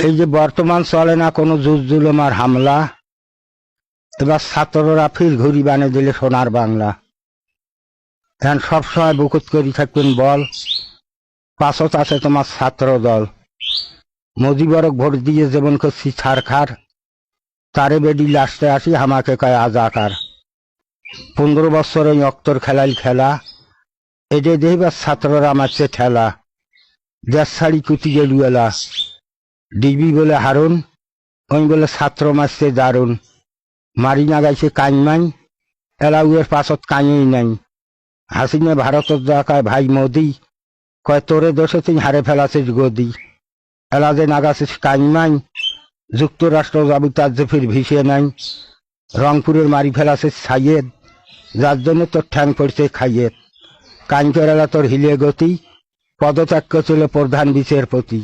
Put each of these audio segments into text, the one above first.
এই যে বর্তমান চলে না কোনো জুলুম আর হামলা, এবার ছাত্ররা ফির ঘুরি বানিয়ে দিলে সোনার বাংলা। এখন সবসময় বুকুত করি থাকবেন বল, পাছত আছে তোমার ছাত্র দল। মুজিবরক ভোট দিয়ে যেমন করছি ছারখার, তারে বেডি লাস্টে আসি হামাকে কয় আজাকার। 15 বছর ওই অক্তর খেলাইল খেলা, এদের দেহিবার ছাত্ররা মারছে ঠেলা। দেশ ছাড়ি কুতি গেলুয়েলা, ডিবি বলে হারুন, ওই বলে ছাত্র মারছে দারুণ। মারি না গাইছে কাইমাই, এলাউয়ের পাছত কাইই নাই। হাসিনে ভারতের জাকায় ভাই মোদি, কয় তোরে দোষে তুই হারে ফেলাছিস গদি। এলাজে নাগাছিস কাইমাই, যুক্তরাষ্ট্র যাবি তার যে ফির ভিসে নাই। রংপুরের মারি ফেলাছিস সাইয়েদ, যার জন্য তোর ঠ্যাং পড়ছে খাইয়েত। কাইনকেরালা তোর হিলে গতি, পদত্যাগ করছিল প্রধান বিচারপতি।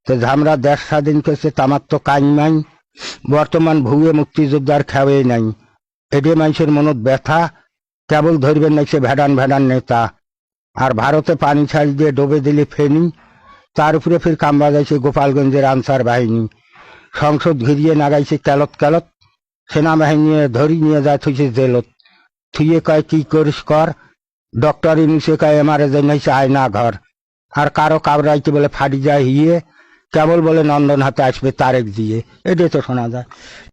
তো ঝামরা দেশ স্বাধীন করছে তামার তো কাইমাই, বর্তমান ভুয়ে মুক্তিযোদ্ধার খেয়ে নাই। এডে মানুষের মনত ব্যথা, কেবল ধরবেন নাই সে ভেডান ভেডান নেতা। আর ভারতে পানি ছাড় দিয়ে ডোবে দিলে ফেনি, তার উপরে ফির কামবা যাইছে গোপালগঞ্জের আনসার বাহিনী। সংসদ ঘিরিয়ে নাগাইছে ক্যালত ক্যালত, সেনাবাহিনী ধরি নিয়ে যায় থুইছে জেলত। থুয়ে কয় কি করিস কর, ডক্টর ইনুসে কয় এমারে জন্যইছে আয়না ঘর। আর কারো কাবরাইতে বলে ফাটি যায় হিয়ে, কেবল বলে নন্দন হাতে আসবে তারেক দিয়ে। এটাই তো শোনা যায়।